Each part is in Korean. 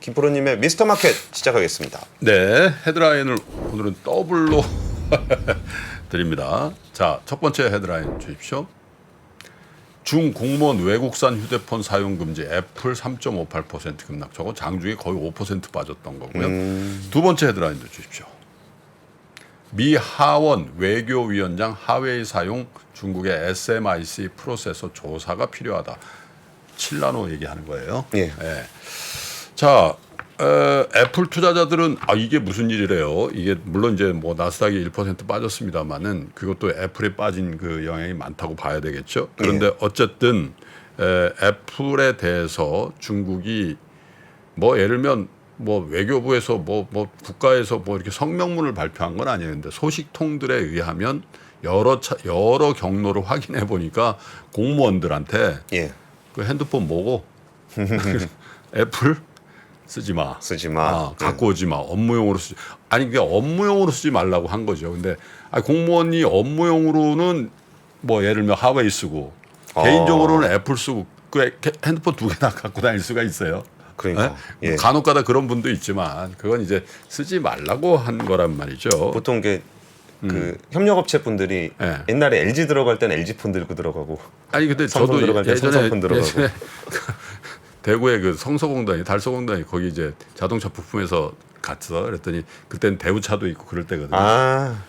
김프로님의 미스터 마켓 시작하겠습니다. 네, 헤드라인을 오늘은 더블로 드립니다. 자, 첫 번째 헤드라인 주십시오. 중공무원 외국산 휴대폰 사용 금지 애플 3.58% 급락. 저거 장중에 거의 5% 빠졌던 거고요. 두 번째 헤드라인도 주십시오. 미 하원 외교위원장 하웨이 사용 중국의 SMIC 프로세서 조사가 필요하다. 7나노 얘기하는 거예요. 예. 예. 자, 애플 투자자들은 이게 무슨 일이래요. 이게 물론 이제 뭐 나스닥이 1% 빠졌습니다만은 그것도 애플에 빠진 그 영향이 많다고 봐야 되겠죠. 그런데 어쨌든 애플에 대해서 중국이 뭐 예를 들면 뭐 외교부에서 뭐 국가에서 뭐 이렇게 성명문을 발표한 건 아니었는데 소식통들에 의하면 여러 경로를 확인해 보니까 공무원들한테 예. 그 핸드폰 뭐고 애플 쓰지 마. 쓰지 마. 갖고 오지 마. 업무용으로 쓰지. 아니 그게 업무용으로 쓰지 말라고 한 거죠. 근데 공무원이 업무용으로는 뭐 예를 들면 하웨이 쓰고 개인적으로는 애플 쓰고 그 핸드폰 두 개나 갖고 다닐 수가 있어요. 그러니까. 네? 예. 간혹가다 그런 분도 있지만 그건 이제 쓰지 말라고 한 거란 말이죠. 보통 그 협력업체 분들이 예. 옛날에 LG 들어갈 때는 LG 폰 들고 들어가고 아니 근데 삼성 저도 들어갈 때 예전에 삼성 폰 들어가고. 대구의 그 성서공단이 달서공단이 거기 이제 자동차 부품에서 갔어. 그랬더니 그때는 대우차도 있고 그럴 때거든요. 아,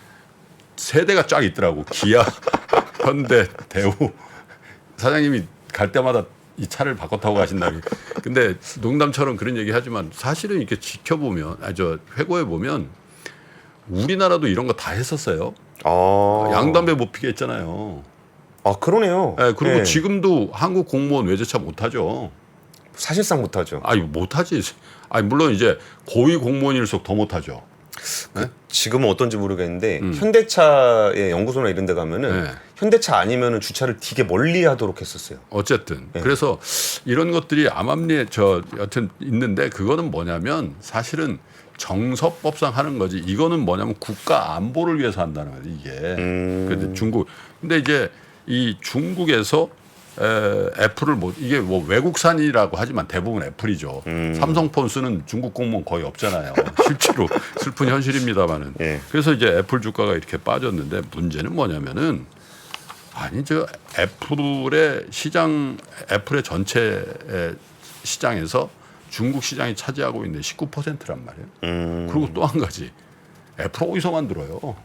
세대가 쫙 있더라고. 기아, 현대, 대우 사장님이 갈 때마다 이 차를 바꿔 타고 가신다니. 근데 농담처럼 그런 얘기 하지만 사실은 이렇게 지켜보면 회고해 보면 우리나라도 이런 거 다 했었어요. 양담배 못 피게 했잖아요. 아 그러네요. 네, 그리고 예. 지금도 한국 공무원 외제차 못 하죠. 사실상 못하죠. 못 하지. 물론 이제 고위 공무원일수록 더 못 하죠. 지금은 어떤지 모르겠는데 현대차의 연구소나 이런 데 가면은 네. 현대차 아니면은 주차를 되게 멀리 하도록 했었어요. 어쨌든 그래서 이런 것들이 암암리에 여튼 있는데 그거는 뭐냐면 사실은 정서법상 하는 거지. 이거는 뭐냐면 국가 안보를 위해서 한다는 거지 이게. 근데 근데 이제 이 중국에서 애플을 이게 뭐 외국산이라고 하지만 대부분 애플이죠. 삼성폰 쓰는 중국 공무원 거의 없잖아요. 실제로 슬픈 현실입니다만은. 예. 그래서 이제 애플 주가가 이렇게 빠졌는데 문제는 뭐냐면은 애플의 전체 시장에서 중국 시장이 차지하고 있는 19%란 말이에요. 그리고 또 한 가지 애플 어디서 만들어요?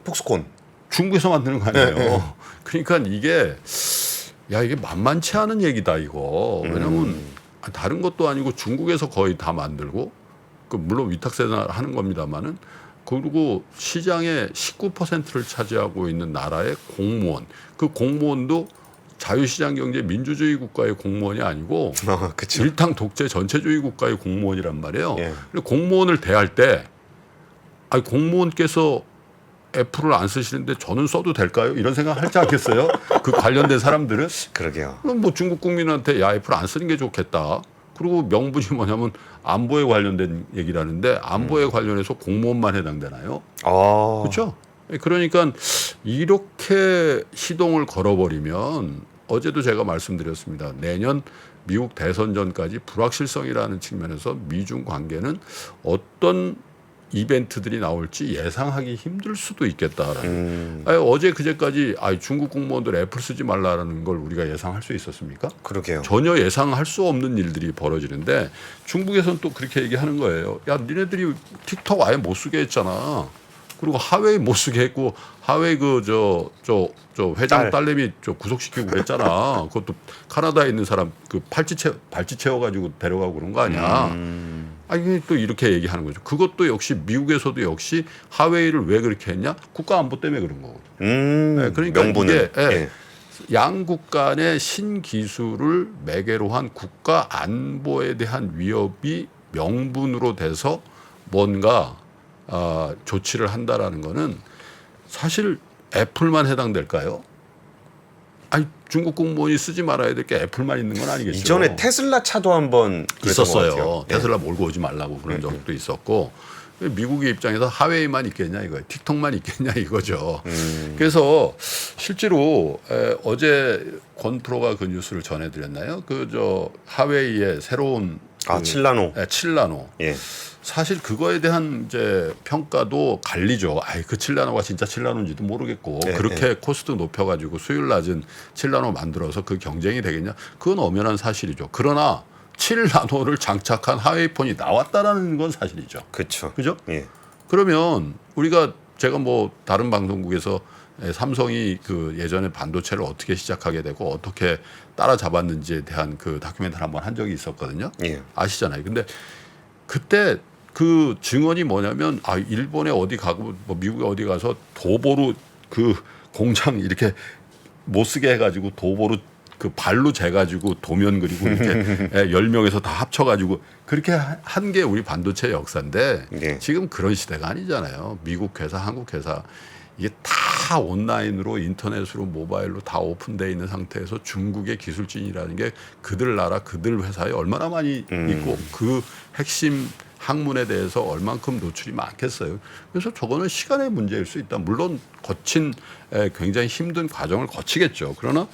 폭스콘. 중국에서 만드는 거 아니에요. 그러니까 이게 만만치 않은 얘기다 이거. 왜냐면 다른 것도 아니고 중국에서 거의 다 만들고 물론 위탁세나 하는 겁니다만은 그리고 시장의 19%를 차지하고 있는 나라의 공무원. 그 공무원도 자유시장 경제 민주주의 국가의 공무원이 아니고 그쵸. 일당 독재 전체주의 국가의 공무원이란 말이에요. 예. 근데 공무원을 대할 때 공무원께서 애플을 안 쓰시는데 저는 써도 될까요? 이런 생각 할지 않겠어요? 그 관련된 사람들은 그러게요. 뭐 중국 국민한테 애플 안 쓰는 게 좋겠다. 그리고 명분이 뭐냐면 안보에 관련된 얘기라는데 안보에 관련해서 공무원만 해당되나요? 그렇죠? 그러니까 이렇게 시동을 걸어버리면 어제도 제가 말씀드렸습니다. 내년 미국 대선 전까지 불확실성이라는 측면에서 미중 관계는 어떤 이벤트들이 나올지 예상하기 힘들 수도 있겠다라는. 어제 그제까지 중국 공무원들 애플 쓰지 말라는 걸 우리가 예상할 수 있었습니까? 그러게요. 전혀 예상할 수 없는 일들이 벌어지는데 중국에서는 또 그렇게 얘기하는 거예요. 야, 니네들이 틱톡 아예 못 쓰게 했잖아. 그리고 하웨이 못 쓰게 했고 하웨이 회장 딸내미 구속시키고 그랬잖아. 그것도 카나다에 있는 사람 발찌 채워가지고 데려가고 그런 거 아니야. 또 이렇게 얘기하는 거죠. 그것도 역시 미국에서도 역시 하웨이를 왜 그렇게 했냐? 국가 안보 때문에 그런 거거든요. 그러니까 명분은. 이게 양국 간의 신기술을 매개로 한 국가 안보에 대한 위협이 명분으로 돼서 뭔가 조치를 한다라는 거는 사실 애플만 해당될까요? 중국 공무원이 쓰지 말아야 될 게 애플만 있는 건 아니겠죠. 이전에 테슬라 차도 한번 있었어요. 테슬라 몰고 오지 말라고 그런 적도 있었고 미국의 입장에서 하웨이만 있겠냐 이거예요. 틱톡만 있겠냐 이거죠. 그래서 실제로 어제 권 프로가 그 뉴스를 전해드렸나요? 하웨이의 새로운 칠라노. 네, 칠라노. 예. 사실 그거에 대한 이제 평가도 갈리죠. 아이 그 칠라노가 진짜 칠라노인지도 모르겠고 그렇게 코스트 높여가지고 수율 낮은 칠라노 만들어서 그 경쟁이 되겠냐? 그건 엄연한 사실이죠. 그러나 7나노를 장착한 하웨이폰이 나왔다라는 건 사실이죠. 그렇죠. 그죠? 예. 그러면 제가 뭐 다른 방송국에서 삼성이 그 예전에 반도체를 어떻게 시작하게 되고 어떻게 따라잡았는지에 대한 그 다큐멘터리 한번 한 적이 있었거든요. 예. 아시잖아요. 근데 그때 그 증언이 뭐냐면 일본에 어디 가고 뭐 미국에 어디 가서 도보로 그 공장 이렇게 못 쓰게 해가지고 도보로 그 발로 재가지고 도면 그리고 이렇게 10명에서 다 합쳐가지고 그렇게 한 게 우리 반도체 역사인데 예. 지금 그런 시대가 아니잖아요. 미국 회사, 한국 회사 이게 다 온라인으로 인터넷으로 모바일로 다 오픈되어 있는 상태에서 중국의 기술진이라는 게 그들 나라 그들 회사에 얼마나 많이 있고 그 핵심 학문에 대해서 얼만큼 노출이 많겠어요. 그래서 저거는 시간의 문제일 수 있다. 물론 거친 굉장히 힘든 과정을 거치겠죠. 그러나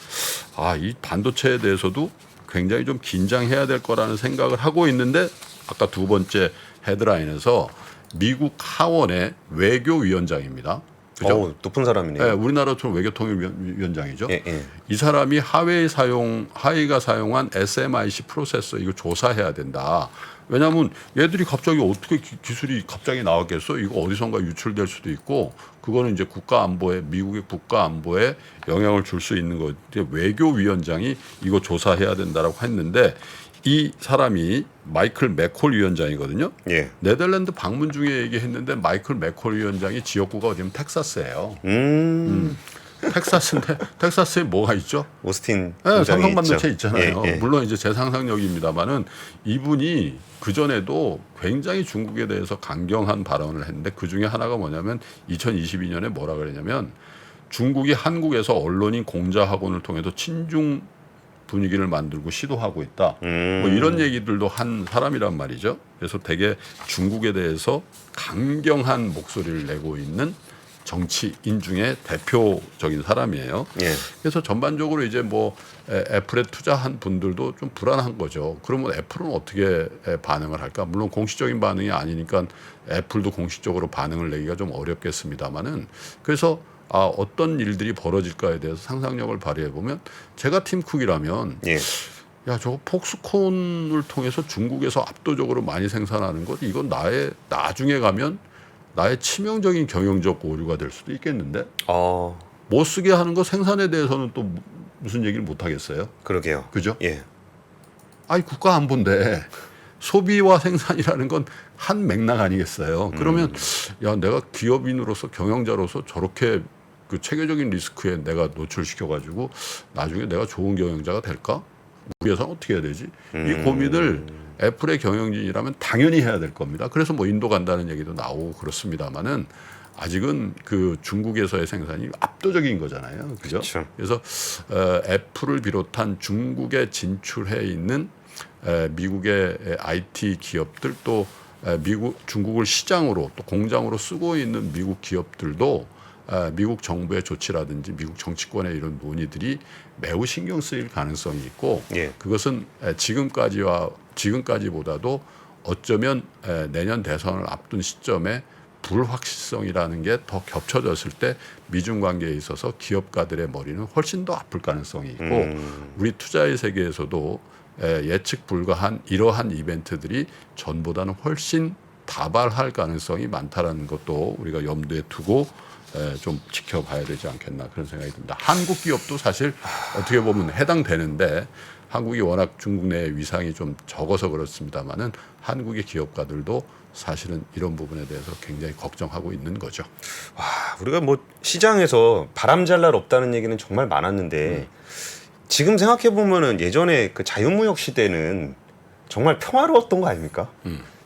이 반도체에 대해서도 굉장히 좀 긴장해야 될 거라는 생각을 하고 있는데 아까 두 번째 헤드라인에서 미국 하원의 외교위원장입니다. 그죠? 높은 사람이네요. 네, 우리나라처럼 외교통일위원장이죠. 예, 예. 이 사람이 하웨이가 사용한 SMIC 프로세서 이거 조사해야 된다. 왜냐하면 얘들이 갑자기 어떻게 기술이 갑자기 나왔겠어? 이거 어디선가 유출될 수도 있고 그거는 이제 미국의 국가 안보에 영향을 줄 수 있는 거. 외교위원장이 이거 조사해야 된다라고 했는데 이 사람이 마이클 맥콜 위원장이거든요. 예. 네덜란드 방문 중에 얘기했는데 마이클 맥콜 위원장이 지역구가 어디면 텍사스예요. 텍사스인데 텍사스에 뭐가 있죠? 오스틴 네, 삼성 반도체 있잖아요. 예, 예. 물론 이제 제 상상력입니다만은 이분이 그 전에도 굉장히 중국에 대해서 강경한 발언을 했는데 그 중에 하나가 뭐냐면 2022년에 뭐라 그랬냐면 중국이 한국에서 언론인 공자학원을 통해서 친중 분위기를 만들고 시도하고 있다. 뭐 이런 얘기들도 한 사람이란 말이죠. 그래서 되게 중국에 대해서 강경한 목소리를 내고 있는 정치인 중에 대표적인 사람이에요. 예. 그래서 전반적으로 이제 뭐 애플에 투자한 분들도 좀 불안한 거죠. 그러면 애플은 어떻게 반응을 할까? 물론 공식적인 반응이 아니니까 애플도 공식적으로 반응을 내기가 좀 어렵겠습니다만은 그래서 어떤 일들이 벌어질까에 대해서 상상력을 발휘해 보면 제가 팀 쿡이라면 예. 야 저거 폭스콘을 통해서 중국에서 압도적으로 많이 생산하는 것 이건 나중에 가면 나의 치명적인 경영적 오류가 될 수도 있겠는데 못 쓰게 하는 거 생산에 대해서는 또 무슨 얘기를 못 하겠어요? 그러게요. 그죠? 예. 국가 안보인데 소비와 생산이라는 건 한 맥락 아니겠어요? 그러면 야 내가 기업인으로서 경영자로서 저렇게 그 체계적인 리스크에 내가 노출시켜가지고 나중에 내가 좋은 경영자가 될까? 우리 회사는 어떻게 해야 되지? 이 고민을 애플의 경영진이라면 당연히 해야 될 겁니다. 그래서 뭐 인도 간다는 얘기도 나오고 그렇습니다만은 아직은 그 중국에서의 생산이 압도적인 거잖아요. 그죠? 그렇죠. 그래서 애플을 비롯한 중국에 진출해 있는 미국의 IT 기업들 또 중국을 시장으로 또 공장으로 쓰고 있는 미국 기업들도 미국 정부의 조치라든지 미국 정치권의 이런 논의들이 매우 신경 쓰일 가능성이 있고 예. 그것은 지금까지보다도 어쩌면 내년 대선을 앞둔 시점에 불확실성이라는 게 더 겹쳐졌을 때 미중 관계에 있어서 기업가들의 머리는 훨씬 더 아플 가능성이 있고 우리 투자의 세계에서도 예측 불가한 이러한 이벤트들이 전보다는 훨씬 다발할 가능성이 많다라는 것도 우리가 염두에 두고 좀 지켜봐야 되지 않겠나 그런 생각이 듭니다. 한국 기업도 사실 어떻게 보면 해당되는데 한국이 워낙 중국 내 위상이 좀 적어서 그렇습니다만은 한국의 기업가들도 사실은 이런 부분에 대해서 굉장히 걱정하고 있는 거죠. 우리가 뭐 시장에서 바람잘 날 없다는 얘기는 정말 많았는데 지금 생각해 보면은 예전에 그 자유무역 시대는 정말 평화로웠던 거 아닙니까?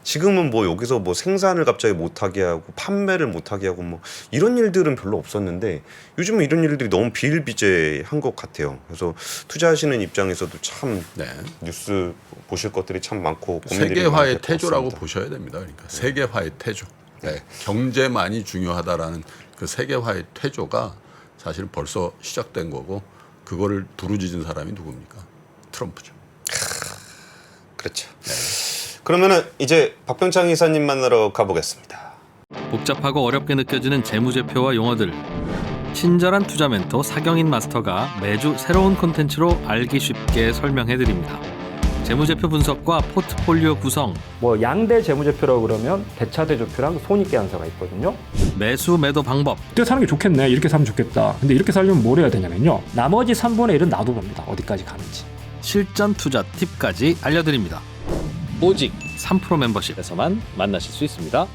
지금은 뭐 여기서 뭐 생산을 갑자기 못하게 하고 판매를 못하게 하고 뭐 이런 일들은 별로 없었는데 요즘은 이런 일들이 너무 비일비재한 것 같아요. 그래서 투자하시는 입장에서도 참 뉴스 보실 것들이 참 많고 세계화의 태조라고 보셔야 됩니다. 그러니까 세계화의 태조. 경제만이 중요하다라는 그 세계화의 태조가 사실 벌써 시작된 거고 그거를 부르짖은 사람이 누굽니까? 트럼프죠. 그렇죠. 그러면은 이제 박병창 이사님 만나러 가보겠습니다. 복잡하고 어렵게 느껴지는 재무제표와 용어들. 친절한 투자 멘토 사경인 마스터가 매주 새로운 콘텐츠로 알기 쉽게 설명해드립니다. 재무제표 분석과 포트폴리오 구성, 뭐 양대 재무제표라고 그러면 대차대조표랑 손익계산서가 있거든요. 매수 매도 방법, 이때 사는 게 좋겠네. 이렇게 살면 좋겠다. 근데 이렇게 살려면 뭘 해야 되냐면요. 나머지 3분의 1은 놔둬봅니다. 어디까지 가는지. 실전 투자 팁까지 알려드립니다. 오직 3프로 멤버십에서만 만나실 수 있습니다.